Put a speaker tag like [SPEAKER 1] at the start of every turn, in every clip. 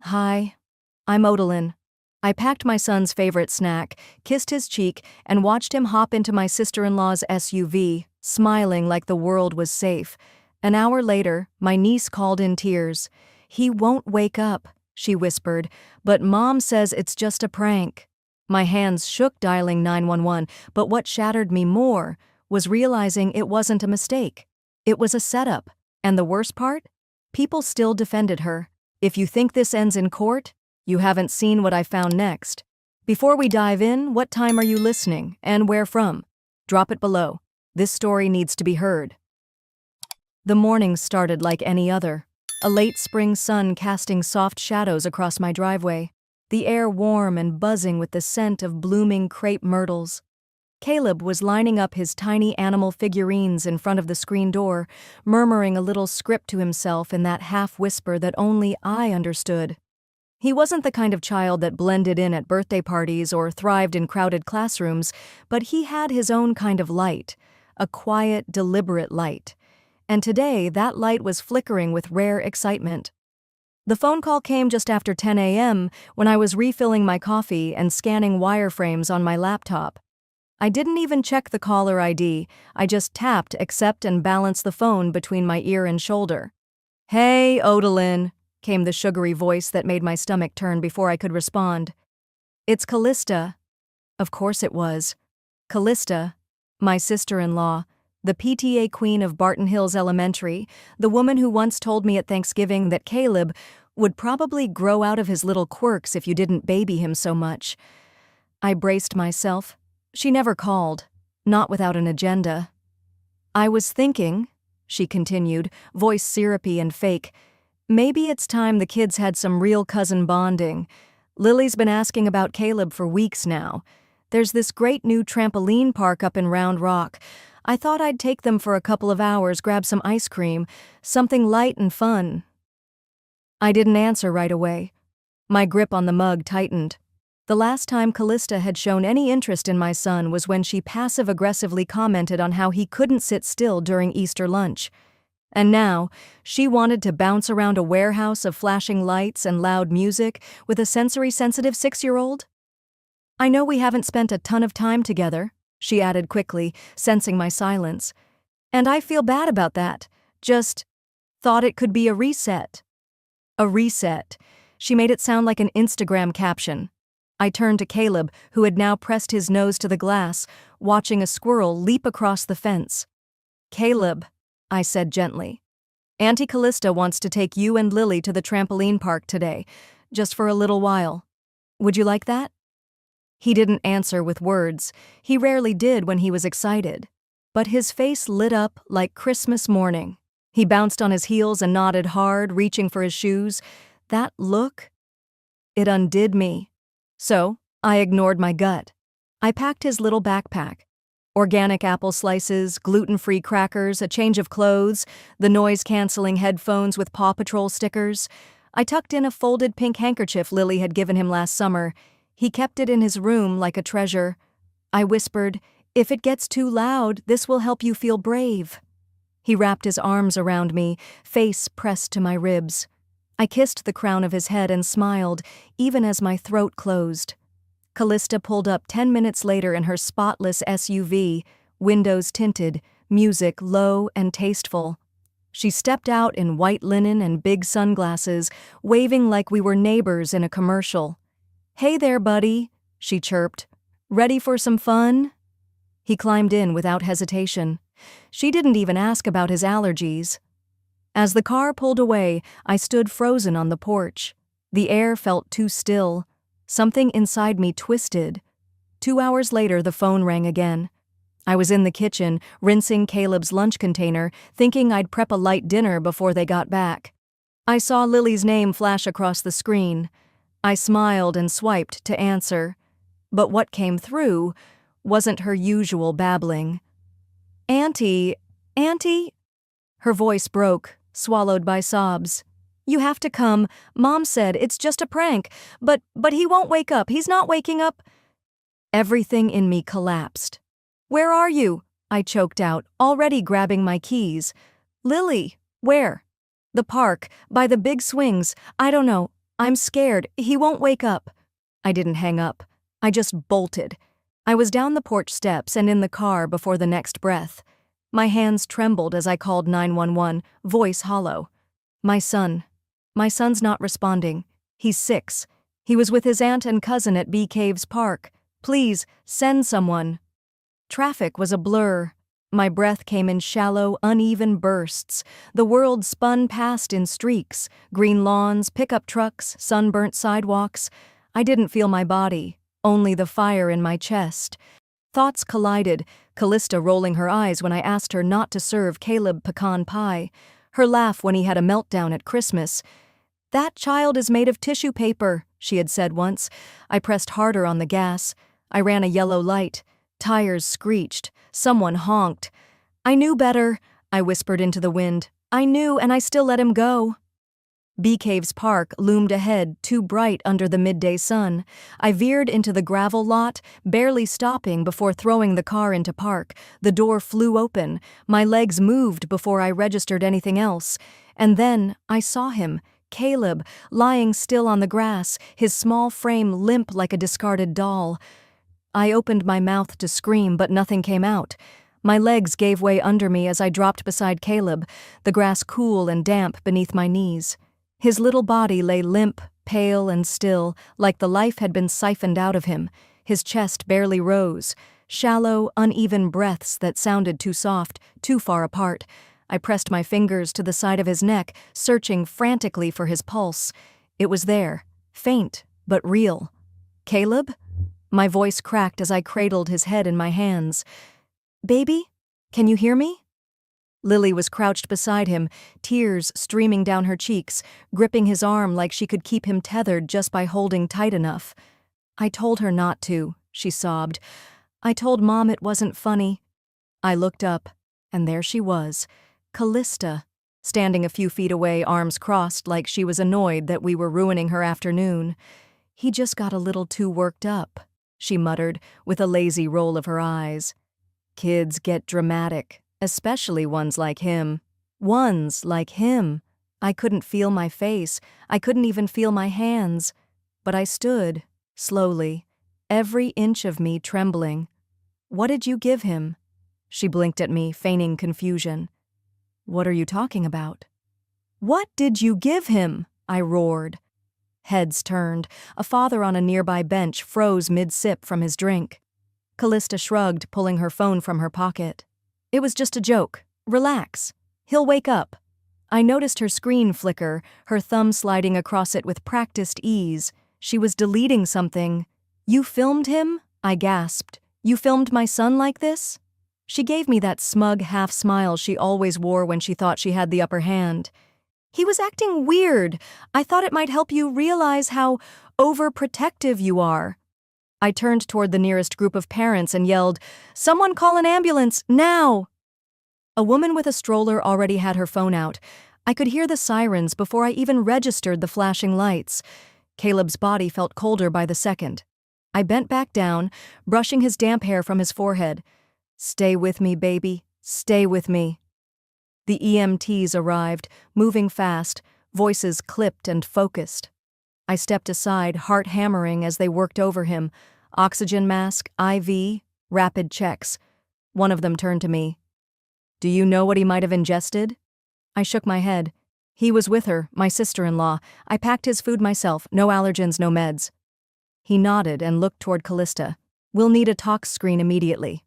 [SPEAKER 1] Hi, I'm Odalyn. I packed my son's favorite snack, kissed his cheek, and watched him hop into my sister-in-law's SUV, smiling like the world was safe. An hour later, my niece called in tears. "He won't wake up," she whispered, "but Mom says it's just a prank." My hands shook dialing 911, but what shattered me more was realizing it wasn't a mistake. It was a setup. And the worst part? People still defended her. If you think this ends in court, you haven't seen what I found next. Before we dive in, what time are you listening, and where from? Drop it below. This story needs to be heard. The morning started like any other. A late spring sun casting soft shadows across my driveway, the air warm and buzzing with the scent of blooming crepe myrtles. Caleb was lining up his tiny animal figurines in front of the screen door, murmuring a little script to himself in that half-whisper that only I understood. He wasn't the kind of child that blended in at birthday parties or thrived in crowded classrooms, but he had his own kind of light, a quiet, deliberate light. And today, that light was flickering with rare excitement. The phone call came just after 10 a.m. when I was refilling my coffee and scanning wireframes on my laptop. I didn't even check the caller ID, I just tapped accept and balanced the phone between my ear and shoulder. "Hey, Odalyn," came the sugary voice that made my stomach turn before I could respond. "It's Callista." Of course it was. Callista, my sister-in-law, the PTA queen of Barton Hills Elementary, the woman who once told me at Thanksgiving that Caleb would probably grow out of his little quirks if you didn't baby him so much. I braced myself. She never called, not without an agenda. "I was thinking," she continued, voice syrupy and fake, "maybe it's time the kids had some real cousin bonding. Lily's been asking about Caleb for weeks now. There's this great new trampoline park up in Round Rock. I thought I'd take them for a couple of hours, grab some ice cream, something light and fun." I didn't answer right away. My grip on the mug tightened. The last time Callista had shown any interest in my son was when she passive-aggressively commented on how he couldn't sit still during Easter lunch. And now, she wanted to bounce around a warehouse of flashing lights and loud music with a sensory-sensitive 6-year-old? "I know we haven't spent a ton of time together," she added quickly, sensing my silence. "And I feel bad about that. Just thought it could be a reset." A reset. She made it sound like an Instagram caption. I turned to Caleb, who had now pressed his nose to the glass, watching a squirrel leap across the fence. "Caleb," I said gently, "Auntie Callista wants to take you and Lily to the trampoline park today, just for a little while. Would you like that?" He didn't answer with words. He rarely did when he was excited. But his face lit up like Christmas morning. He bounced on his heels and nodded hard, reaching for his shoes. That look, it undid me. So, I ignored my gut. I packed his little backpack. Organic apple slices, gluten-free crackers, a change of clothes, the noise-canceling headphones with Paw Patrol stickers. I tucked in a folded pink handkerchief Lily had given him last summer. He kept it in his room like a treasure. I whispered, "If it gets too loud, this will help you feel brave." He wrapped his arms around me, face pressed to my ribs. I kissed the crown of his head and smiled, even as my throat closed. Callista pulled up 10 minutes later in her spotless SUV, windows tinted, music low and tasteful. She stepped out in white linen and big sunglasses, waving like we were neighbors in a commercial. "Hey there, buddy," she chirped. "Ready for some fun?" He climbed in without hesitation. She didn't even ask about his allergies. As the car pulled away, I stood frozen on the porch. The air felt too still. Something inside me twisted. 2 hours later, the phone rang again. I was in the kitchen, rinsing Caleb's lunch container, thinking I'd prep a light dinner before they got back. I saw Lily's name flash across the screen. I smiled and swiped to answer. But what came through wasn't her usual babbling. Auntie," her voice broke, swallowed by sobs. "You have to come. Mom said it's just a prank, but he won't wake up. He's not waking up." Everything in me collapsed. "Where are you?" I choked out, already grabbing my keys. "Lily, where?" "The park, by the big swings. I don't know. I'm scared. He won't wake up. I didn't hang up. I just bolted. I was down the porch steps and in the car before the next breath. My hands trembled as I called 911, voice hollow. My son. My son's not responding. He's 6. He was with his aunt and cousin at Bee Caves Park. Please, send someone. Traffic was a blur. My breath came in shallow, uneven bursts. The world spun past in streaks. Green lawns, pickup trucks, sunburnt sidewalks. I didn't feel my body, only the fire in my chest. Thoughts collided, Callista rolling her eyes when I asked her not to serve Caleb pecan pie. Her laugh when he had a meltdown at Christmas. "That child is made of tissue paper," she had said once. I pressed harder on the gas. I ran a yellow light. Tires screeched. Someone honked. "I knew better," I whispered into the wind. "I knew, and I still let him go." Bee Caves Park loomed ahead, too bright under the midday sun. I veered into the gravel lot, barely stopping before throwing the car into park. The door flew open. My legs moved before I registered anything else. And then I saw him, Caleb, lying still on the grass, his small frame limp like a discarded doll. I opened my mouth to scream, but nothing came out. My legs gave way under me as I dropped beside Caleb, the grass cool and damp beneath my knees. His little body lay limp, pale and still, like the life had been siphoned out of him. His chest barely rose. Shallow, uneven breaths that sounded too soft, too far apart. I pressed my fingers to the side of his neck, searching frantically for his pulse. It was there, faint, but real. "Caleb?" My voice cracked as I cradled his head in my hands. "Baby? Can you hear me?" Lily was crouched beside him, tears streaming down her cheeks, gripping his arm like she could keep him tethered just by holding tight enough. "I told her not to," she sobbed. "I told Mom it wasn't funny." I looked up, and there she was, Callista, standing a few feet away, arms crossed like she was annoyed that we were ruining her afternoon. "He just got a little too worked up," she muttered, with a lazy roll of her eyes. "Kids get dramatic, especially ones like him. Ones like him." I couldn't feel my face. I couldn't even feel my hands. But I stood, slowly, every inch of me trembling. "What did you give him?" She blinked at me, feigning confusion. "What are you talking about?" "What did you give him?" I roared. Heads turned. A father on a nearby bench froze mid-sip from his drink. Callista shrugged, pulling her phone from her pocket. "It was just a joke. Relax. He'll wake up." I noticed her screen flicker, her thumb sliding across it with practiced ease. She was deleting something. "You filmed him?" I gasped. "You filmed my son like this?" She gave me that smug half-smile she always wore when she thought she had the upper hand. "He was acting weird. I thought it might help you realize how overprotective you are." I turned toward the nearest group of parents and yelled, "Someone call an ambulance, now!" A woman with a stroller already had her phone out. I could hear the sirens before I even registered the flashing lights. Caleb's body felt colder by the second. I bent back down, brushing his damp hair from his forehead. "Stay with me, baby. Stay with me." The EMTs arrived, moving fast, voices clipped and focused. I stepped aside, heart hammering as they worked over him. Oxygen mask, IV, rapid checks. One of them turned to me. "Do you know what he might have ingested?" I shook my head. "He was with her, my sister-in-law. I packed his food myself, no allergens, no meds." He nodded and looked toward Callista. "We'll need a tox screen immediately."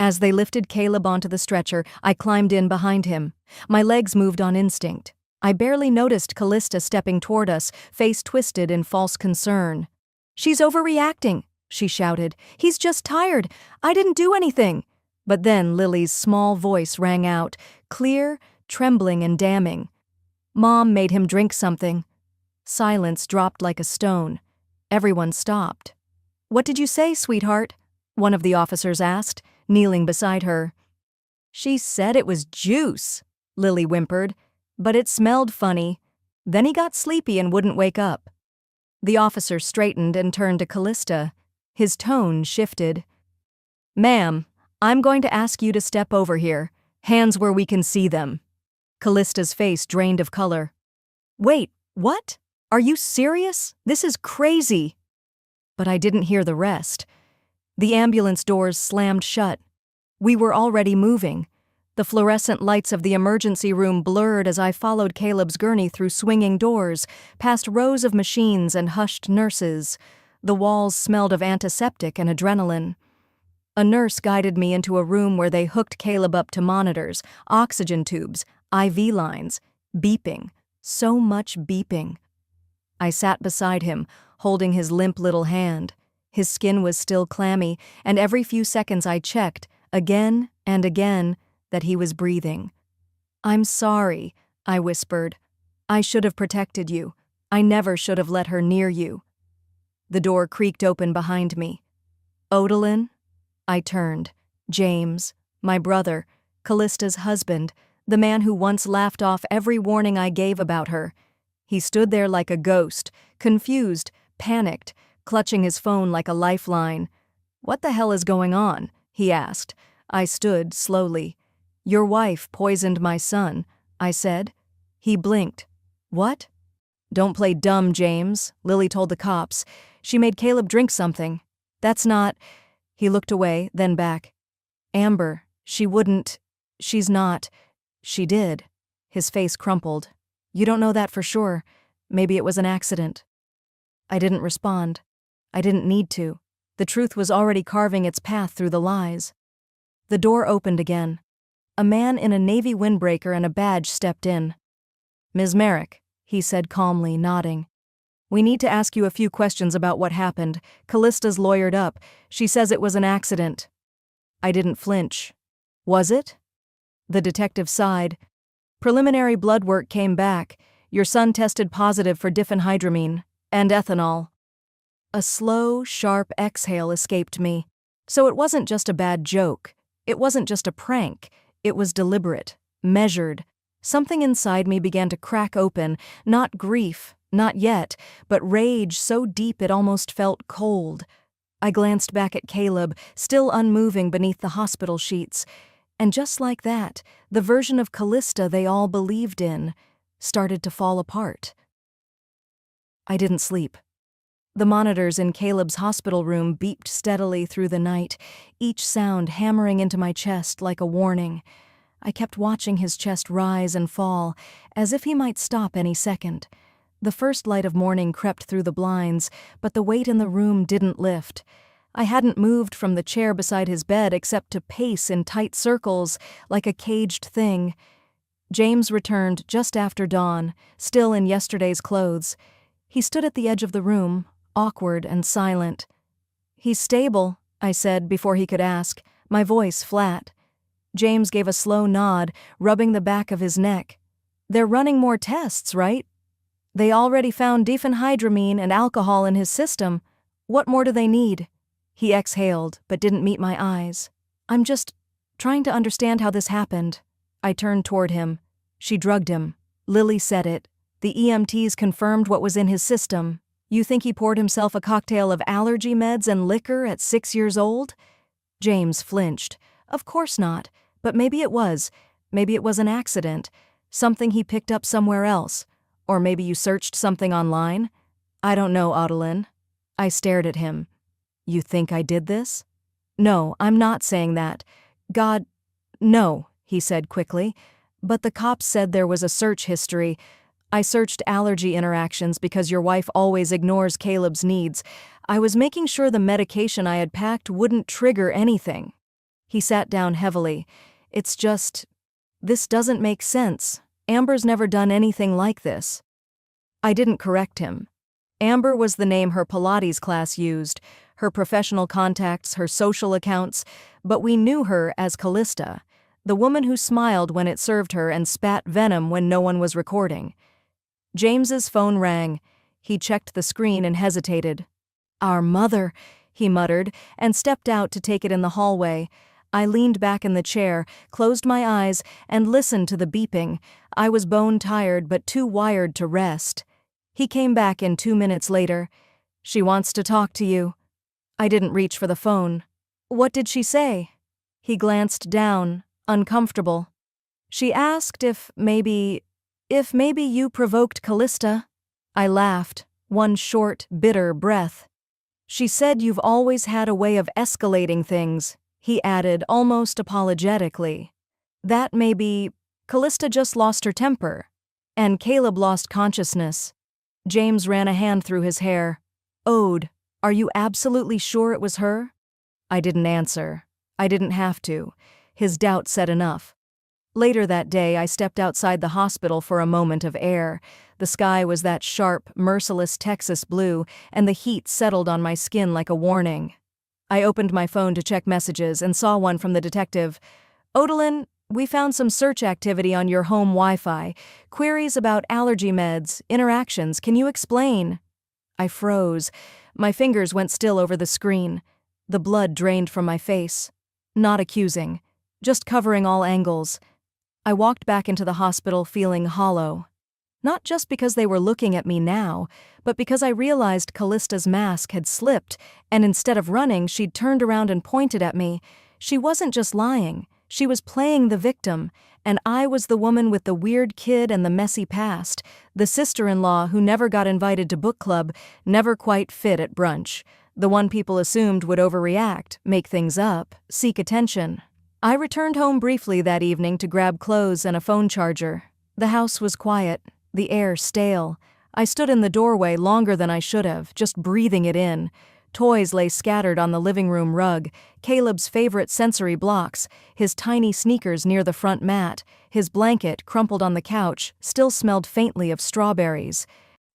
[SPEAKER 1] As they lifted Caleb onto the stretcher, I climbed in behind him. My legs moved on instinct. I barely noticed Callista stepping toward us, face twisted in false concern. "She's overreacting," she shouted. "He's just tired. I didn't do anything." But then Lily's small voice rang out, clear, trembling and damning. "Mom made him drink something." Silence dropped like a stone. Everyone stopped. "What did you say, sweetheart?" one of the officers asked, kneeling beside her. "She said it was juice," Lily whimpered, "but it smelled funny. Then he got sleepy and wouldn't wake up." The officer straightened and turned to Callista. His tone shifted. "Ma'am, I'm going to ask you to step over here. Hands where we can see them." Callista's face drained of color. "Wait, what?" Are you serious? This is crazy. But I didn't hear the rest. The ambulance doors slammed shut. We were already moving. The fluorescent lights of the emergency room blurred as I followed Caleb's gurney through swinging doors, past rows of machines and hushed nurses. The walls smelled of antiseptic and adrenaline. A nurse guided me into a room where they hooked Caleb up to monitors, oxygen tubes, IV lines, beeping. So much beeping. I sat beside him, holding his limp little hand. His skin was still clammy, and every few seconds I checked, again and again, that he was breathing. "I'm sorry," I whispered. "I should have protected you. I never should have let her near you." The door creaked open behind me. "Odalyn?" I turned. James, my brother, Callista's husband, the man who once laughed off every warning I gave about her. He stood there like a ghost, confused, panicked, clutching his phone like a lifeline. "What the hell is going on?" he asked. I stood slowly. "Your wife poisoned my son," I said. He blinked. "What?" "Don't play dumb, James," Lily told the cops. "She made Caleb drink something. That's not—" He looked away, then back. "Amber, she wouldn't. She's not. She did." His face crumpled. "You don't know that for sure. Maybe it was an accident." I didn't respond. I didn't need to. The truth was already carving its path through the lies. The door opened again. A man in a navy windbreaker and a badge stepped in. "Ms. Merrick," he said calmly, nodding. "We need to ask you a few questions about what happened. Callista's lawyered up. She says it was an accident." I didn't flinch. "Was it?" The detective sighed. "Preliminary blood work came back. Your son tested positive for diphenhydramine and ethanol." A slow, sharp exhale escaped me. So it wasn't just a bad joke. It wasn't just a prank. It was deliberate, measured. Something inside me began to crack open, not grief, not yet, but rage so deep it almost felt cold. I glanced back at Caleb, still unmoving beneath the hospital sheets. And just like that, the version of Callista they all believed in started to fall apart. I didn't sleep. The monitors in Caleb's hospital room beeped steadily through the night, each sound hammering into my chest like a warning. I kept watching his chest rise and fall, as if he might stop any second. The first light of morning crept through the blinds, but the weight in the room didn't lift. I hadn't moved from the chair beside his bed except to pace in tight circles, like a caged thing. James returned just after dawn, still in yesterday's clothes. He stood at the edge of the room, awkward and silent. "He's stable," I said before he could ask, my voice flat. James gave a slow nod, rubbing the back of his neck. "They're running more tests, right? They already found diphenhydramine and alcohol in his system. What more do they need?" He exhaled, but didn't meet my eyes. "I'm just trying to understand how this happened." I turned toward him. "She drugged him. Lily said it. The EMTs confirmed what was in his system. You think he poured himself a cocktail of allergy meds and liquor at 6 years old?" James flinched. "Of course not. But maybe it was. Maybe it was an accident. Something he picked up somewhere else. Or maybe you searched something online? I don't know, Odalyn." I stared at him. "You think I did this?" "No, I'm not saying that. God, no," he said quickly. "But the cops said there was a search history. I searched allergy interactions because your wife always ignores Caleb's needs. I was making sure the medication I had packed wouldn't trigger anything." He sat down heavily. "It's just, this doesn't make sense. Amber's never done anything like this." I didn't correct him. Amber was the name her Pilates class used, her professional contacts, her social accounts, but we knew her as Callista, the woman who smiled when it served her and spat venom when no one was recording. James's phone rang. He checked the screen and hesitated. "Our mother," he muttered, and stepped out to take it in the hallway. I leaned back in the chair, closed my eyes, and listened to the beeping. I was bone-tired but too wired to rest. He came back in 2 minutes later. "She wants to talk to you." I didn't reach for the phone. "What did she say?" He glanced down, uncomfortable. "She asked if maybe you provoked Callista." I laughed, one short, bitter breath. She said you've always had a way of escalating things, he added almost apologetically. That may be, Callista just lost her temper. And Caleb lost consciousness. James ran a hand through his hair. Ode, are you absolutely sure it was her? I didn't answer. I didn't have to. His doubt said enough. Later that day, I stepped outside the hospital for a moment of air. The sky was that sharp, merciless Texas blue, and the heat settled on my skin like a warning. I opened my phone to check messages and saw one from the detective. Odalyn, we found some search activity on your home Wi-Fi. Queries about allergy meds, interactions. Can you explain? I froze. My fingers went still over the screen. The blood drained from my face. Not accusing. Just covering all angles. I walked back into the hospital feeling hollow. Not just because they were looking at me now, but because I realized Callista's mask had slipped, and instead of running, she'd turned around and pointed at me. She wasn't just lying. She was playing the victim, and I was the woman with the weird kid and the messy past, the sister-in-law who never got invited to book club, never quite fit at brunch, the one people assumed would overreact, make things up, seek attention. I returned home briefly that evening to grab clothes and a phone charger. The house was quiet, the air stale. I stood in the doorway longer than I should have, just breathing it in. Toys lay scattered on the living room rug, Caleb's favorite sensory blocks, his tiny sneakers near the front mat, his blanket, crumpled on the couch, still smelled faintly of strawberries.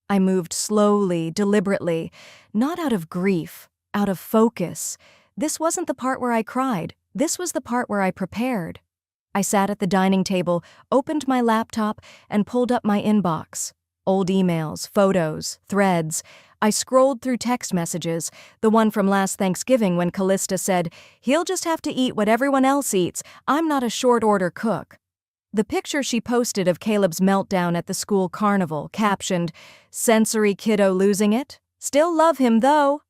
[SPEAKER 1] I moved slowly, deliberately, not out of grief, out of focus. This wasn't the part where I cried. This was the part where I prepared. I sat at the dining table, opened my laptop, and pulled up my inbox. Old emails, photos, threads. I scrolled through text messages, the one from last Thanksgiving when Callista said, "He'll just have to eat what everyone else eats. I'm not a short-order cook." The picture she posted of Caleb's meltdown at the school carnival, captioned, "Sensory kiddo losing it? Still love him, though."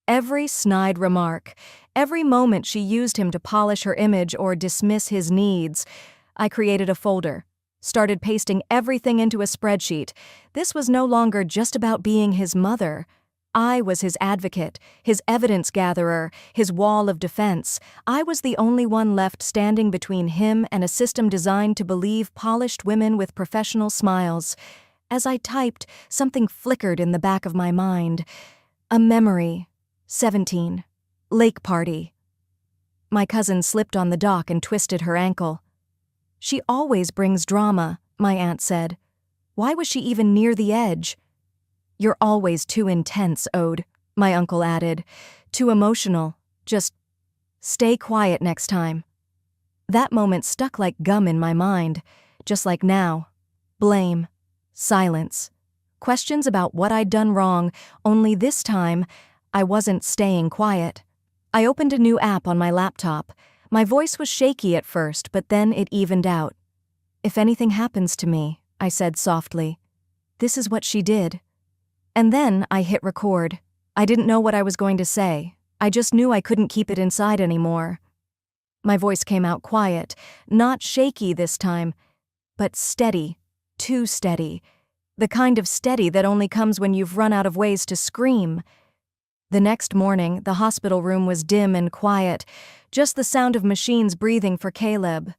[SPEAKER 1] Every snide remark, every moment she used him to polish her image or dismiss his needs. I created a folder. Started pasting everything into a spreadsheet. This was no longer just about being his mother. I was his advocate, his evidence gatherer, his wall of defense. I was the only one left standing between him and a system designed to believe polished women with professional smiles. As I typed, something flickered in the back of my mind. A memory. 17. Lake party. My cousin slipped on the dock and twisted her ankle. "She always brings drama," my aunt said. "Why was she even near the edge?" "You're always too intense, Ode," my uncle added. "Too emotional. Just stay quiet next time." That moment stuck like gum in my mind, just like now. Blame. Silence. Questions about what I'd done wrong, only this time, I wasn't staying quiet. I opened a new app on my laptop. My voice was shaky at first, but then it evened out. "If anything happens to me," I said softly, "this is what she did." And then I hit record. I didn't know what I was going to say. I just knew I couldn't keep it inside anymore. My voice came out quiet, not shaky this time, but steady, too steady. The kind of steady that only comes when you've run out of ways to scream. The next morning, the hospital room was dim and quiet, just the sound of machines breathing for Caleb.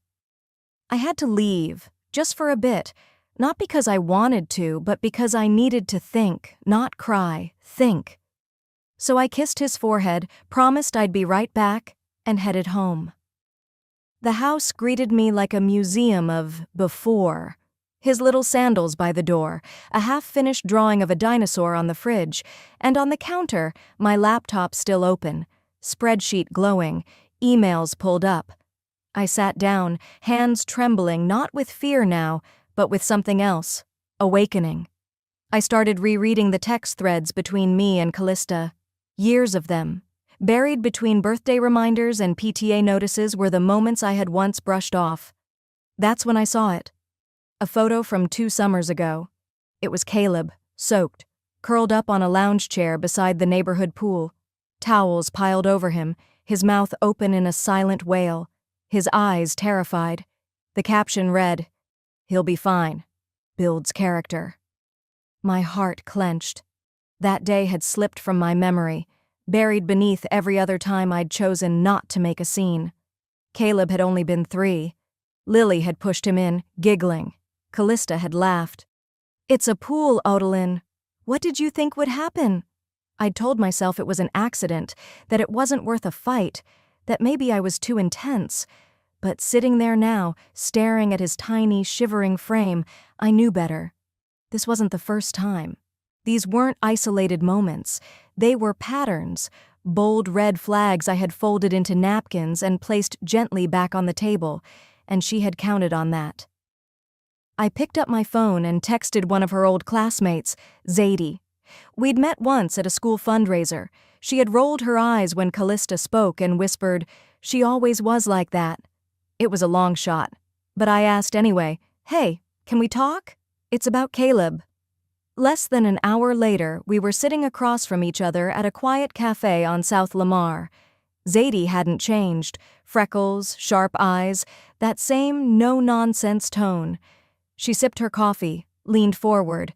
[SPEAKER 1] I had to leave, just for a bit, not because I wanted to, but because I needed to think, not cry, think. So I kissed his forehead, promised I'd be right back, and headed home. The house greeted me like a museum of before. His little sandals by the door, a half-finished drawing of a dinosaur on the fridge, and on the counter, my laptop still open, spreadsheet glowing, emails pulled up. I sat down, hands trembling, not with fear now, but with something else, awakening. I started rereading the text threads between me and Callista. Years of them. Buried between birthday reminders and PTA notices were the moments I had once brushed off. That's when I saw it. A photo from 2 summers ago. It was Caleb, soaked, curled up on a lounge chair beside the neighborhood pool. Towels piled over him, his mouth open in a silent wail, his eyes terrified. The caption read, "He'll be fine. Builds character." My heart clenched. That day had slipped from my memory, buried beneath every other time I'd chosen not to make a scene. Caleb had only been 3. Lily had pushed him in, giggling. Callista had laughed. "It's a pool, Odalyn. What did you think would happen?" I'd told myself it was an accident, that it wasn't worth a fight, that maybe I was too intense. But sitting there now, staring at his tiny, shivering frame, I knew better. This wasn't the first time. These weren't isolated moments. They were patterns, bold red flags I had folded into napkins and placed gently back on the table, and she had counted on that. I picked up my phone and texted one of her old classmates, Zadie. We'd met once at a school fundraiser. She had rolled her eyes when Callista spoke and whispered, "She always was like that." It was a long shot, but I asked anyway, "Hey, can we talk? It's about Caleb." Less than an hour later, we were sitting across from each other at a quiet cafe on South Lamar. Zadie hadn't changed. Freckles, sharp eyes, that same no-nonsense tone. She sipped her coffee, leaned forward.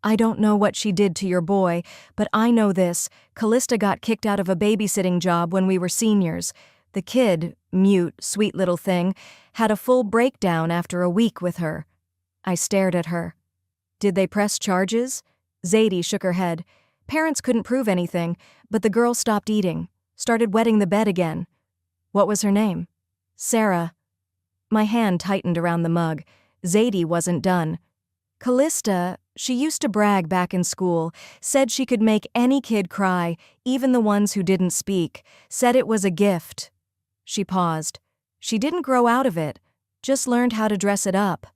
[SPEAKER 1] "I don't know what she did to your boy, but I know this. Callista got kicked out of a babysitting job when we were seniors. The kid, mute, sweet little thing, had a full breakdown after a week with her." I stared at her. "Did they press charges?" Zadie shook her head. "Parents couldn't prove anything, but the girl stopped eating, started wetting the bed again." "What was her name?" "Sarah." My hand tightened around the mug. Zadie wasn't done. "Callista, she used to brag back in school, said she could make any kid cry, even the ones who didn't speak, said it was a gift." She paused. "She didn't grow out of it, just learned how to dress it up."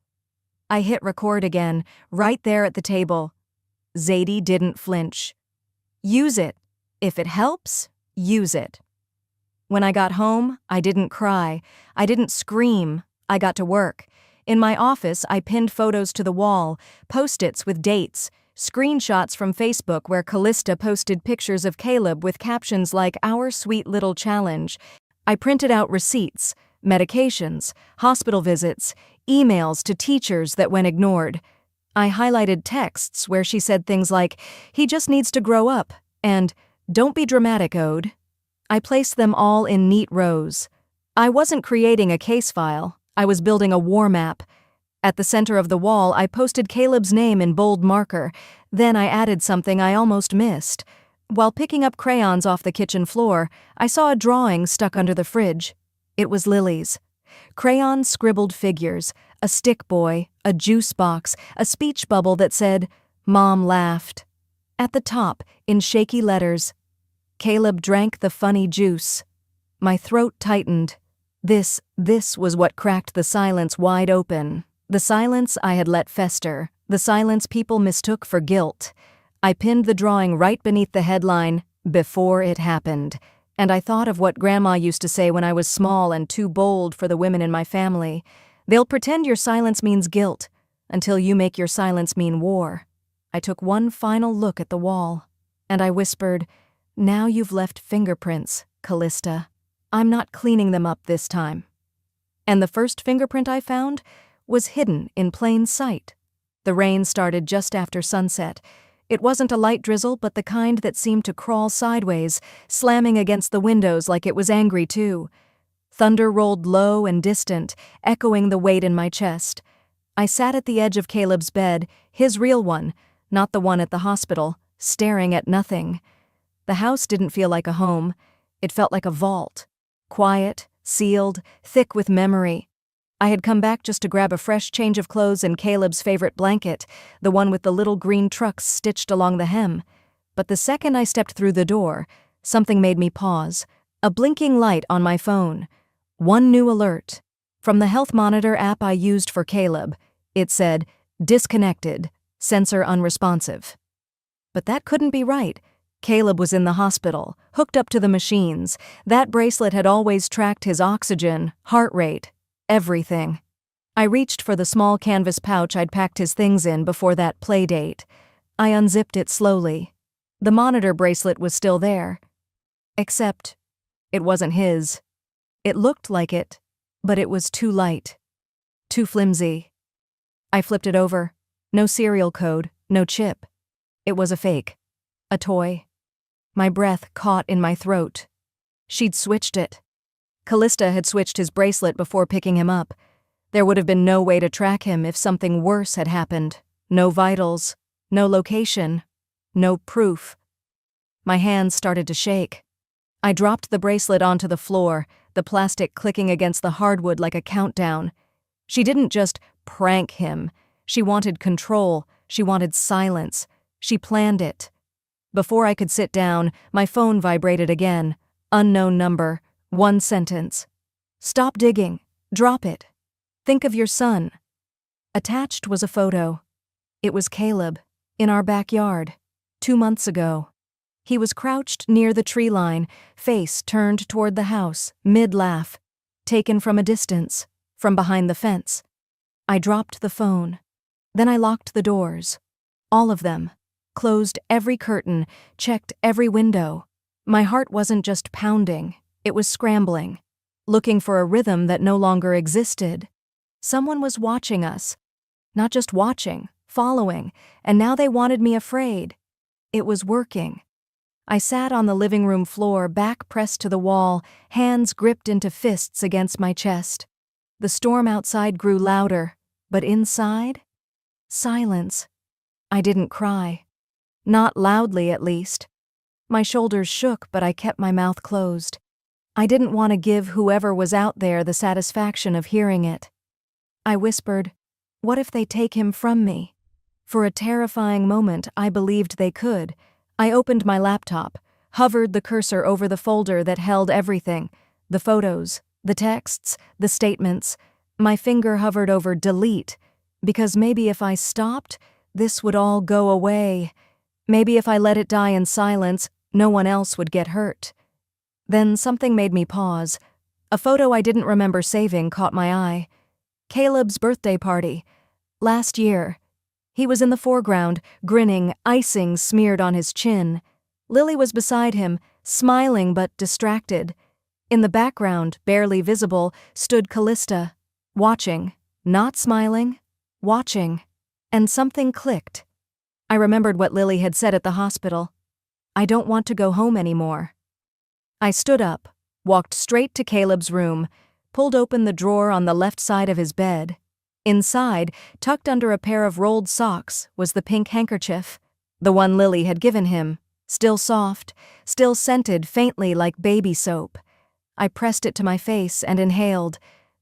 [SPEAKER 1] I hit record again, right there at the table. Zadie didn't flinch. "Use it. If it helps, use it." When I got home, I didn't cry. I didn't scream. I got to work. In my office, I pinned photos to the wall, post-its with dates, screenshots from Facebook where Callista posted pictures of Caleb with captions like "Our sweet little challenge." I printed out receipts, medications, hospital visits, emails to teachers that went ignored. I highlighted texts where she said things like, "He just needs to grow up," and "Don't be dramatic, Ode." I placed them all in neat rows. I wasn't creating a case file. I was building a war map. At the center of the wall, I posted Caleb's name in bold marker. Then I added something I almost missed. While picking up crayons off the kitchen floor, I saw a drawing stuck under the fridge. It was Lily's. Crayon scribbled figures, a stick boy, a juice box, a speech bubble that said, "Mom laughed." At the top, in shaky letters, "Caleb drank the funny juice." My throat tightened. This was what cracked the silence wide open. The silence I had let fester. The silence people mistook for guilt. I pinned the drawing right beneath the headline, "Before it happened." And I thought of what Grandma used to say when I was small and too bold for the women in my family. "They'll pretend your silence means guilt, until you make your silence mean war." I took one final look at the wall, and I whispered, "Now you've left fingerprints, Callista. I'm not cleaning them up this time." And the first fingerprint I found was hidden in plain sight. The rain started just after sunset. It wasn't a light drizzle, but the kind that seemed to crawl sideways, slamming against the windows like it was angry too. Thunder rolled low and distant, echoing the weight in my chest. I sat at the edge of Caleb's bed, his real one, not the one at the hospital, staring at nothing. The house didn't feel like a home. It felt like a vault. Quiet, sealed, thick with memory. I had come back just to grab a fresh change of clothes and Caleb's favorite blanket, the one with the little green trucks stitched along the hem. But the second I stepped through the door, something made me pause. A blinking light on my phone. One new alert. From the health monitor app I used for Caleb, it said, "Disconnected, sensor unresponsive." But that couldn't be right. Caleb was in the hospital, hooked up to the machines. That bracelet had always tracked his oxygen, heart rate, everything. I reached for the small canvas pouch I'd packed his things in before that play date. I unzipped it slowly. The monitor bracelet was still there. Except, it wasn't his. It looked like it, but it was too light. Too flimsy. I flipped it over. No serial code, No chip. It was a fake. A toy. My breath caught in my throat. She'd switched it. Callista had switched his bracelet before picking him up. There would have been no way to track him if something worse had happened. No vitals. No location. No proof. My hands started to shake. I dropped the bracelet onto the floor, the plastic clicking against the hardwood like a countdown. She didn't just prank him. She wanted control. She wanted silence. She planned it. Before I could sit down, my phone vibrated again. Unknown number. One sentence. Stop digging. Drop it. Think of your son. Attached was a photo. It was Caleb, in our backyard, 2 months ago. He was crouched near the tree line, face turned toward the house, mid-laugh, taken from a distance, from behind the fence. I dropped the phone. Then I locked the doors. All of them. Closed every curtain, checked every window. My heart wasn't just pounding, it was scrambling, looking for a rhythm that no longer existed. Someone was watching us. Not just watching, following, and now they wanted me afraid. It was working. I sat on the living room floor, back pressed to the wall, hands gripped into fists against my chest. The storm outside grew louder, but inside? Silence. I didn't cry. Not loudly, at least. My shoulders shook, but I kept my mouth closed. I didn't want to give whoever was out there the satisfaction of hearing it. I whispered, "What if they take him from me?" For a terrifying moment, I believed they could. I opened my laptop, hovered the cursor over the folder that held everything, the photos, the texts, the statements. My finger hovered over delete, because maybe if I stopped, this would all go away. Maybe if I let it die in silence, no one else would get hurt. Then something made me pause. A photo I didn't remember saving caught my eye. Caleb's birthday party. Last year. He was in the foreground, grinning, icing smeared on his chin. Lily was beside him, smiling but distracted. In the background, barely visible, stood Callista, watching, not smiling, watching. And something clicked. I remembered what Lily had said at the hospital. "I don't want to go home anymore." I stood up, walked straight to Caleb's room, pulled open the drawer on the left side of his bed. Inside, tucked under a pair of rolled socks, was the pink handkerchief, the one Lily had given him, still soft, still scented faintly like baby soap. I pressed it to my face and inhaled,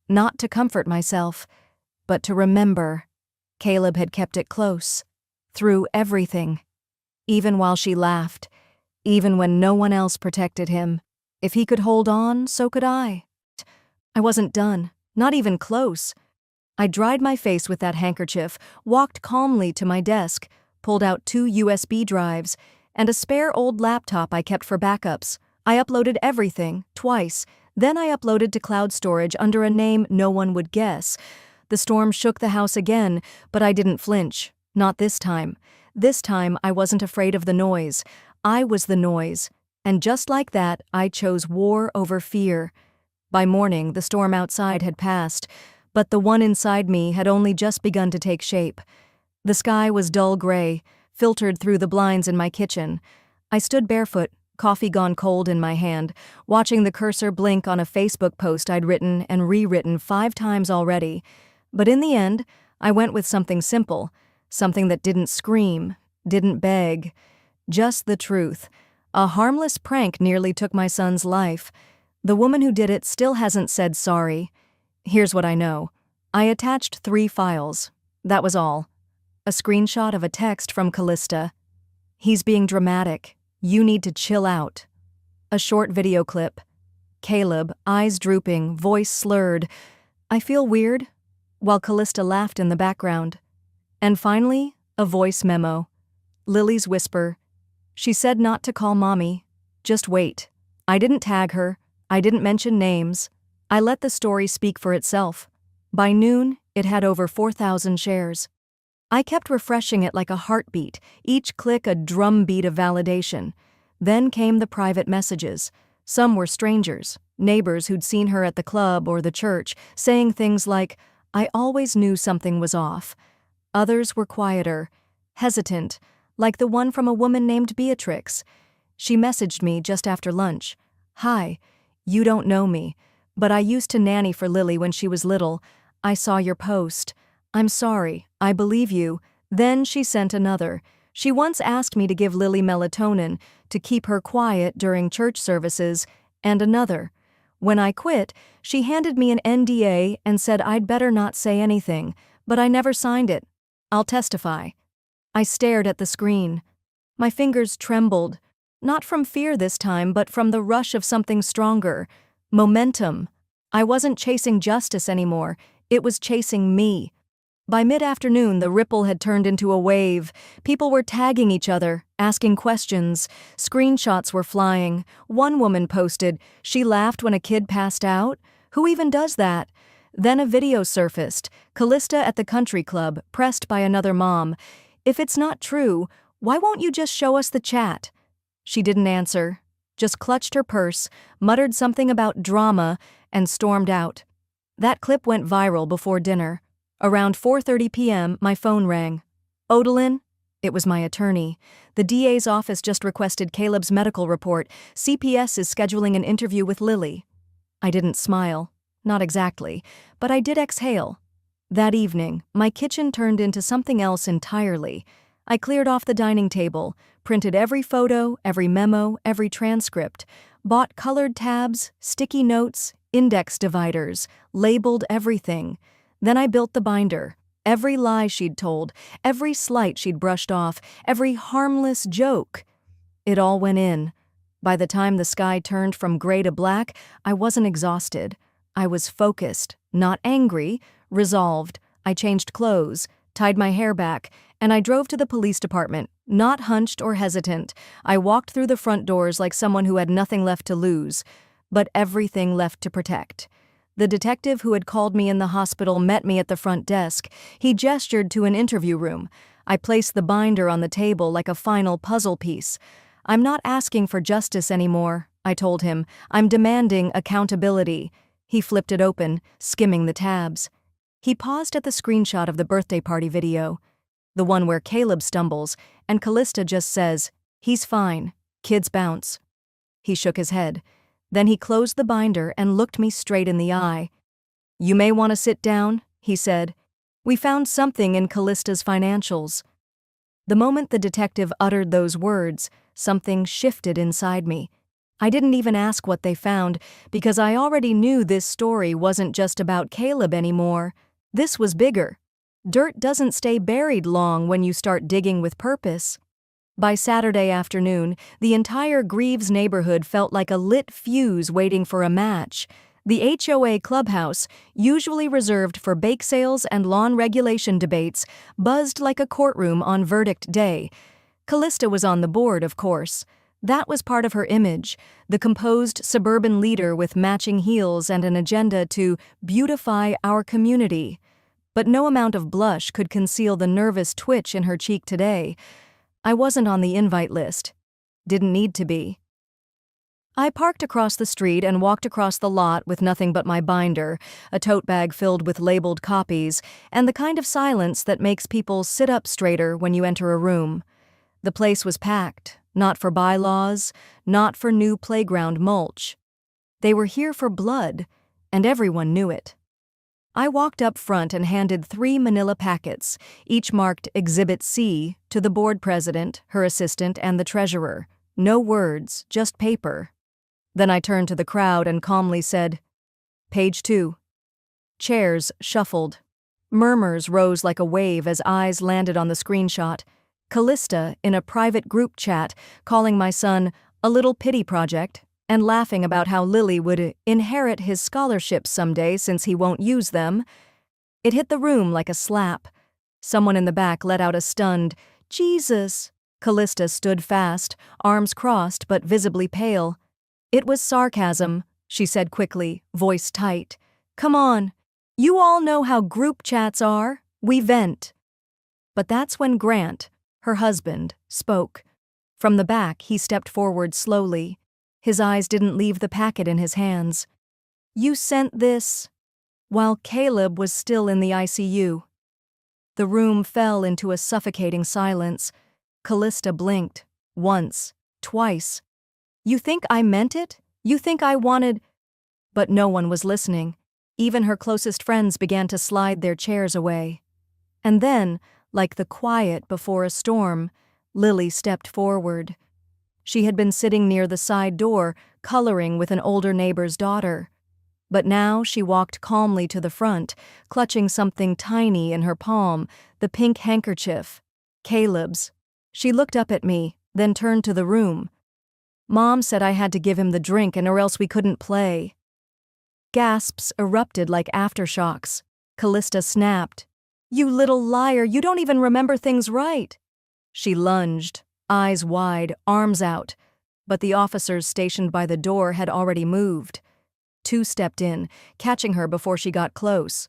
[SPEAKER 1] not to comfort myself, but to remember. Caleb had kept it close, through everything. Even while she laughed, even when no one else protected him. If he could hold on, so could I. I wasn't done, not even close. I dried my face with that handkerchief, walked calmly to my desk, pulled out 2 USB drives, and a spare old laptop I kept for backups. I uploaded everything, twice. Then I uploaded to cloud storage under a name no one would guess. The storm shook the house again, but I didn't flinch. Not this time. This time I wasn't afraid of the noise. I was the noise. And just like that, I chose war over fear. By morning, the storm outside had passed, but the one inside me had only just begun to take shape. The sky was dull gray, filtered through the blinds in my kitchen. I stood barefoot, coffee gone cold in my hand, watching the cursor blink on a Facebook post I'd written and rewritten 5 times already. But in the end, I went with something simple, something that didn't scream, didn't beg, just the truth. A harmless prank nearly took my son's life. The woman who did it still hasn't said sorry. Here's what I know. I attached 3 files. That was all. A screenshot of a text from Callista. "He's being dramatic. You need to chill out." A short video clip. Caleb, eyes drooping, voice slurred. "I feel weird," while Callista laughed in the background. And finally, a voice memo. Lily's whisper. "She said not to call Mommy. Just wait." I didn't tag her. I didn't mention names. I let the story speak for itself. By noon, it had over 4,000 shares. I kept refreshing it like a heartbeat, each click a drumbeat of validation. Then came the private messages. Some were strangers, neighbors who'd seen her at the club or the church, saying things like, "I always knew something was off." Others were quieter. hesitant, like the one from a woman named Beatrix. She messaged me just after lunch. "Hi, you don't know me, but I used to nanny for Lily when she was little. I saw your post. I'm sorry, I believe you." Then she sent another. She once asked me to give Lily melatonin to keep her quiet during church services, and another. When I quit, she handed me an NDA and said I'd better not say anything, but I never signed it. I'll testify. I stared at the screen. My fingers trembled, not from fear this time, but from the rush of something stronger. Momentum. I wasn't chasing justice anymore, it was chasing me. By mid-afternoon, the ripple had turned into a wave. People were tagging each other, asking questions. Screenshots were flying. One woman posted, "She laughed when a kid passed out? Who even does that?" Then a video surfaced, Callista at the country club, pressed by another mom. "If it's not true, why won't you just show us the chat?" She didn't answer, just clutched her purse, muttered something about drama, and stormed out. That clip went viral before dinner. Around 4:30 p.m., my phone rang. "Odalyn?" It was my attorney. "The DA's office just requested Caleb's medical report. CPS is scheduling an interview with Lily." I didn't smile. Not exactly. But I did exhale. That evening, my kitchen turned into something else entirely. I cleared off the dining table, printed every photo, every memo, every transcript, bought colored tabs, sticky notes, index dividers, labeled everything. Then I built the binder. Every lie she'd told, every slight she'd brushed off, every harmless joke. It all went in. By the time the sky turned from gray to black, I wasn't exhausted. I was focused, not angry, resolved. I changed clothes, tied my hair back, and I drove to the police department, not hunched or hesitant. I walked through the front doors like someone who had nothing left to lose, but everything left to protect. The detective who had called me in the hospital met me at the front desk. He gestured to an interview room. I placed the binder on the table like a final puzzle piece. "I'm not asking for justice anymore," I told him. "I'm demanding accountability." He flipped it open, skimming the tabs. He paused at the screenshot of the birthday party video, the one where Caleb stumbles, and Callista just says, "He's fine. Kids bounce." He shook his head. Then he closed the binder and looked me straight in the eye. "You may want to sit down," he said. "We found something in Callista's financials." The moment the detective uttered those words, something shifted inside me. I didn't even ask what they found, because I already knew this story wasn't just about Caleb anymore. This was bigger. Dirt doesn't stay buried long when you start digging with purpose. By Saturday afternoon, the entire Greaves neighborhood felt like a lit fuse waiting for a match. The HOA clubhouse, usually reserved for bake sales and lawn regulation debates, buzzed like a courtroom on verdict day. Callista was on the board, of course. That was part of her image, the composed suburban leader with matching heels and an agenda to beautify our community. But no amount of blush could conceal the nervous twitch in her cheek today. I wasn't on the invite list. Didn't need to be. I parked across the street and walked across the lot with nothing but my binder, a tote bag filled with labeled copies, and the kind of silence that makes people sit up straighter when you enter a room. The place was packed, not for bylaws, not for new playground mulch. They were here for blood, and everyone knew it. I walked up front and handed 3 manila packets, each marked Exhibit C, to the board president, her assistant, and the treasurer. No words, just paper. Then I turned to the crowd and calmly said, "Page 2. Chairs shuffled. Murmurs rose like a wave as eyes landed on the screenshot. Callista, in a private group chat, calling my son a little pity project, and laughing about how Lily would inherit his scholarships someday since he won't use them. It hit the room like a slap. Someone in the back let out a stunned, "Jesus!" Callista stood fast, arms crossed but visibly pale. "It was sarcasm," she said quickly, voice tight. "Come on. You all know how group chats are. We vent." But that's when Grant, her husband, spoke. From the back, he stepped forward slowly. His eyes didn't leave the packet in his hands. "You sent this while Caleb was still in the ICU." The room fell into a suffocating silence. Callista blinked. Once. Twice. "You think I meant it? You think I wanted—" But no one was listening. Even her closest friends began to slide their chairs away. And then, like the quiet before a storm, Lily stepped forward. She had been sitting near the side door, coloring with an older neighbor's daughter. But now she walked calmly to the front, clutching something tiny in her palm, the pink handkerchief. Caleb's. She looked up at me, then turned to the room. "Mom said I had to give him the drink or else we couldn't play." Gasps erupted like aftershocks. Callista snapped. "You little liar, you don't even remember things right." She lunged, eyes wide, arms out. But the officers stationed by the door had already moved. Two stepped in, catching her before she got close.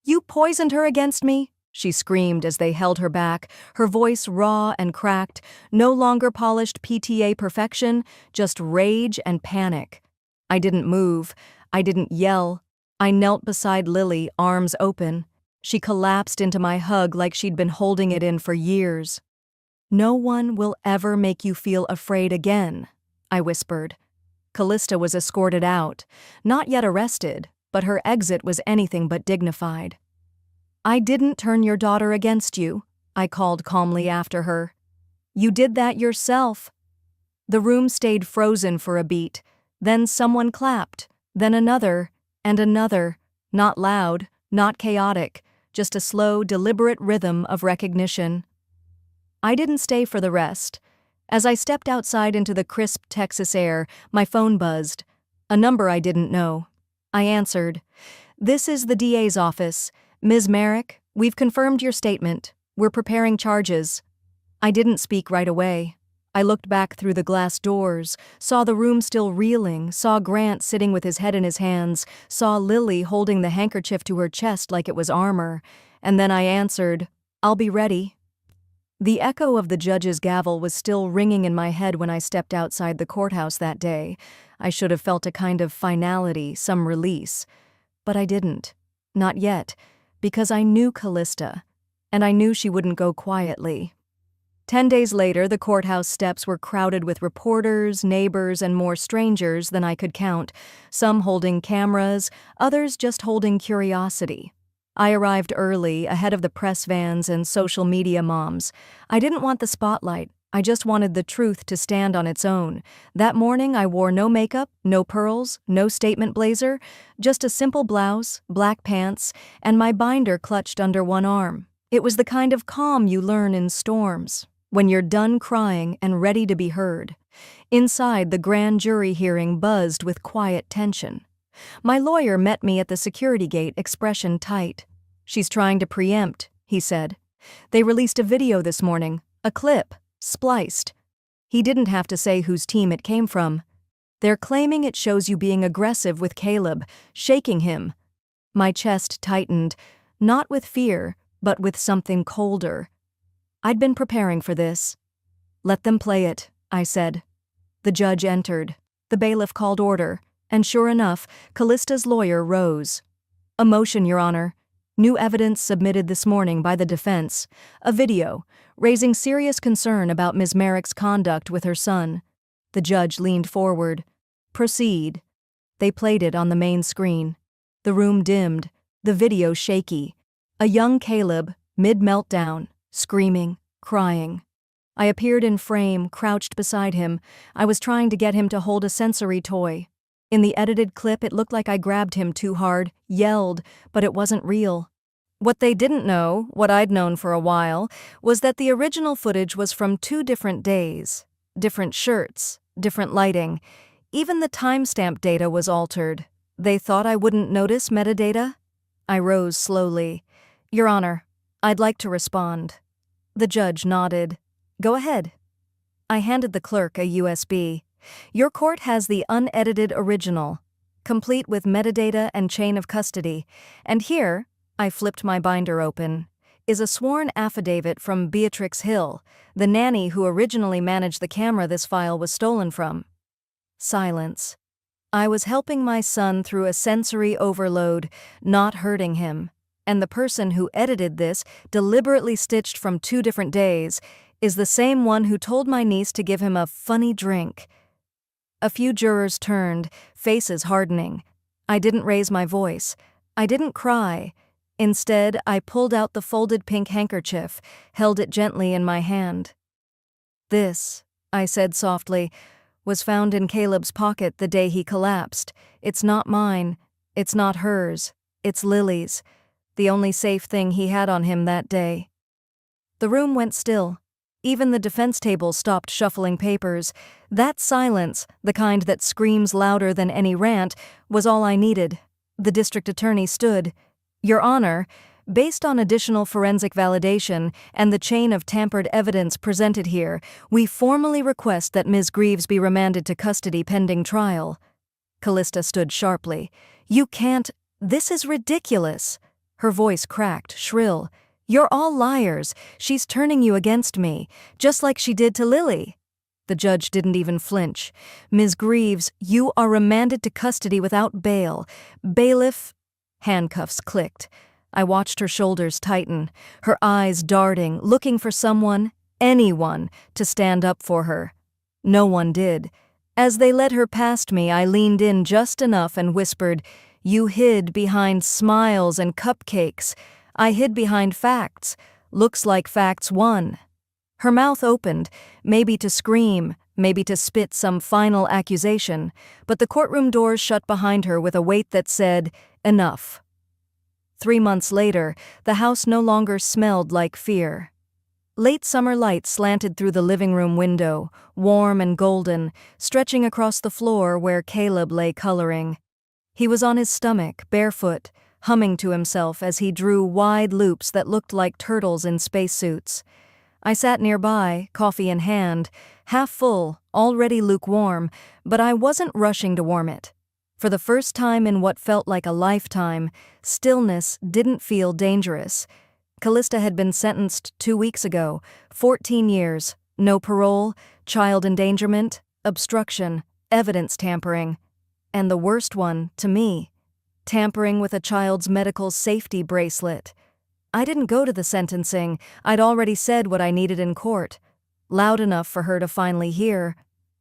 [SPEAKER 1] "You poisoned her against me?" she screamed as they held her back, her voice raw and cracked, no longer polished PTA perfection, just rage and panic. I didn't move. I didn't yell. I knelt beside Lily, arms open. She collapsed into my hug like she'd been holding it in for years. "No one will ever make you feel afraid again," I whispered. Callista was escorted out, not yet arrested, but her exit was anything but dignified. "I didn't turn your daughter against you," I called calmly after her. "You did that yourself." The room stayed frozen for a beat, then someone clapped, then another, and another, not loud, not chaotic, just a slow, deliberate rhythm of recognition. I didn't stay for the rest. As I stepped outside into the crisp Texas air, my phone buzzed. A number I didn't know. I answered. "This is the DA's office. Ms. Merrick, we've confirmed your statement. We're preparing charges." I didn't speak right away. I looked back through the glass doors, saw the room still reeling, saw Grant sitting with his head in his hands, saw Lily holding the handkerchief to her chest like it was armor, and then I answered, "I'll be ready." The echo of the judge's gavel was still ringing in my head when I stepped outside the courthouse that day. I should have felt a kind of finality, some release. But I didn't. Not yet, because I knew Callista, and I knew she wouldn't go quietly. 10 days later, the courthouse steps were crowded with reporters, neighbors, and more strangers than I could count, some holding cameras, others just holding curiosity. I arrived early, ahead of the press vans and social media moms. I didn't want the spotlight. I just wanted the truth to stand on its own. That morning, I wore no makeup, no pearls, no statement blazer, just a simple blouse, black pants, and my binder clutched under one arm. It was the kind of calm you learn in storms, when you're done crying and ready to be heard. Inside, the grand jury hearing buzzed with quiet tension. My lawyer met me at the security gate, expression tight. "She's trying to preempt," he said. "They released a video this morning, a clip, spliced." He didn't have to say whose team it came from. "They're claiming it shows you being aggressive with Caleb, shaking him." My chest tightened, not with fear, but with something colder. I'd been preparing for this. "Let them play it," I said. The judge entered. The bailiff called order. And sure enough, Callista's lawyer rose. "A motion, Your Honor. New evidence submitted this morning by the defense. A video, raising serious concern about Ms. Merrick's conduct with her son." The judge leaned forward. "Proceed." They played it on the main screen. The room dimmed, the video shaky. A young Caleb, mid-meltdown, screaming, crying. I appeared in frame, crouched beside him. I was trying to get him to hold a sensory toy. In the edited clip, it looked like I grabbed him too hard, yelled, but it wasn't real. What they didn't know, what I'd known for a while, was that the original footage was from 2 different days. Different shirts, different lighting. Even the timestamp data was altered. They thought I wouldn't notice metadata? I rose slowly. "Your Honor, I'd like to respond." The judge nodded. "Go ahead." I handed the clerk a USB. "Your court has the unedited original, complete with metadata and chain of custody. And here," I flipped my binder open, "is a sworn affidavit from Beatrix Hill, the nanny who originally managed the camera this file was stolen from." Silence. I was helping my son through a sensory overload, not hurting him. And the person who edited this, deliberately stitched from 2 different days, is the same one who told my niece to give him a funny drink. A few jurors turned, faces hardening. I didn't raise my voice. I didn't cry. Instead, I pulled out the folded pink handkerchief, held it gently in my hand. "This," I said softly, "was found in Caleb's pocket the day he collapsed. It's not mine. It's not hers. It's Lily's. The only safe thing he had on him that day." The room went still. Even the defense table stopped shuffling papers. That silence, the kind that screams louder than any rant, was all I needed. The district attorney stood. "Your Honor, based on additional forensic validation and the chain of tampered evidence presented here, we formally request that Ms. Greaves be remanded to custody pending trial." Callista stood sharply. "You can't— This is ridiculous." Her voice cracked, shrill. "You're all liars. She's turning you against me, just like she did to Lily." The judge didn't even flinch. "Ms. Greaves, you are remanded to custody without bail. Bailiff—" Handcuffs clicked. I watched her shoulders tighten, her eyes darting, looking for someone, anyone, to stand up for her. No one did. As they led her past me, I leaned in just enough and whispered, "You hid behind smiles and cupcakes. I hid behind facts. Looks like facts won." Her mouth opened, maybe to scream, maybe to spit some final accusation, but the courtroom doors shut behind her with a weight that said, "Enough." 3 months later, the house no longer smelled like fear. Late summer light slanted through the living room window, warm and golden, stretching across the floor where Caleb lay coloring. He was on his stomach, barefoot, humming to himself as he drew wide loops that looked like turtles in spacesuits. I sat nearby, coffee in hand, half full, already lukewarm, but I wasn't rushing to warm it. For the first time in what felt like a lifetime, stillness didn't feel dangerous. Callista had been sentenced 2 weeks ago, 14 years, no parole, child endangerment, obstruction, evidence tampering. And the worst one, to me, tampering with a child's medical safety bracelet. I didn't go to the sentencing. I'd already said what I needed in court. Loud enough for her to finally hear.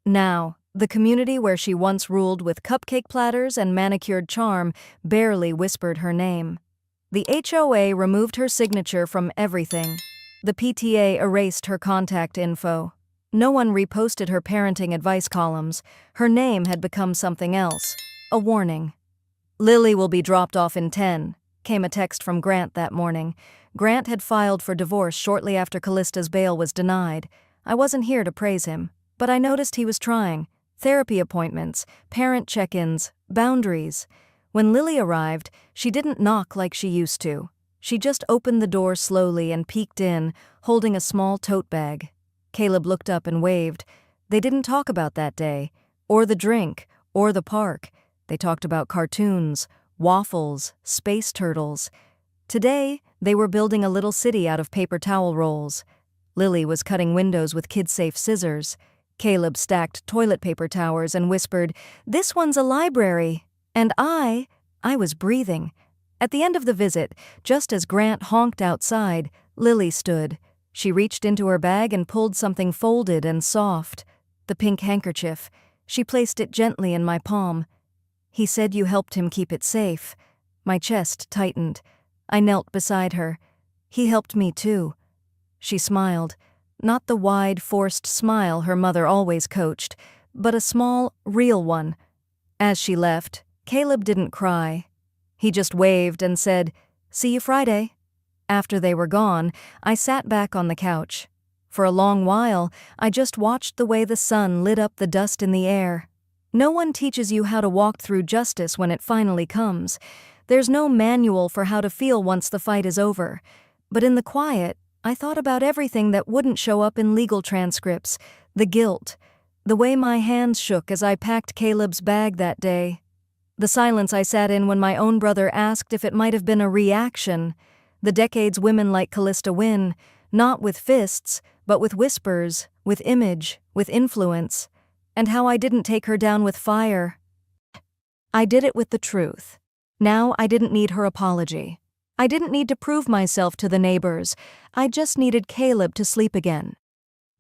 [SPEAKER 1] Now, the community where she once ruled with cupcake platters and manicured charm barely whispered her name. The HOA removed her signature from everything. The PTA erased her contact info. No one reposted her parenting advice columns. Her name had become something else. A warning. "Lily will be dropped off in 10, came a text from Grant that morning. Grant had filed for divorce shortly after Callista's bail was denied. I wasn't here to praise him, but I noticed he was trying. Therapy appointments, parent check-ins, boundaries. When Lily arrived, she didn't knock like she used to. She just opened the door slowly and peeked in, holding a small tote bag. Caleb looked up and waved. They didn't talk about that day, or the drink, or the park. They talked about cartoons, waffles, space turtles. Today, they were building a little city out of paper towel rolls. Lily was cutting windows with kid-safe scissors. Caleb stacked toilet paper towers and whispered, "This one's a library." And I was breathing. At the end of the visit, just as Grant honked outside, Lily stood. She reached into her bag and pulled something folded and soft. The pink handkerchief. She placed it gently in my palm. "He said you helped him keep it safe." My chest tightened. I knelt beside her. "He helped me too." She smiled. Not the wide, forced smile her mother always coached, but a small, real one. As she left, Caleb didn't cry. He just waved and said, "See you Friday." After they were gone, I sat back on the couch. For a long while, I just watched the way the sun lit up the dust in the air. No one teaches you how to walk through justice when it finally comes. There's no manual for how to feel once the fight is over. But in the quiet, I thought about everything that wouldn't show up in legal transcripts. The guilt. The way my hands shook as I packed Caleb's bag that day. The silence I sat in when my own brother asked if it might have been a reaction. The decades women like Callista win, not with fists, but with whispers, with image, with influence. And how I didn't take her down with fire. I did it with the truth. Now I didn't need her apology. I didn't need to prove myself to the neighbors. I just needed Caleb to sleep again.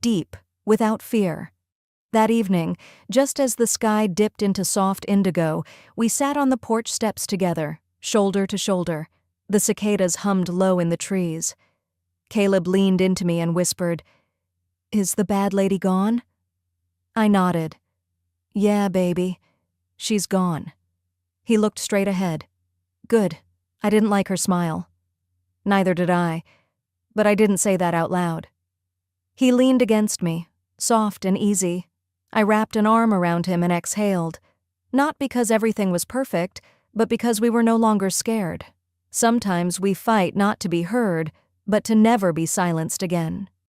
[SPEAKER 1] Deep, without fear. That evening, just as the sky dipped into soft indigo, we sat on the porch steps together, shoulder to shoulder. The cicadas hummed low in the trees. Caleb leaned into me and whispered, "Is the bad lady gone?" I nodded. "Yeah, baby. She's gone." He looked straight ahead. Good. I didn't like her smile. Neither did I, but I didn't say that out loud. He leaned against me, soft and easy. I wrapped an arm around him and exhaled, not because everything was perfect, but because we were no longer scared. Sometimes we fight not to be heard, but to never be silenced again.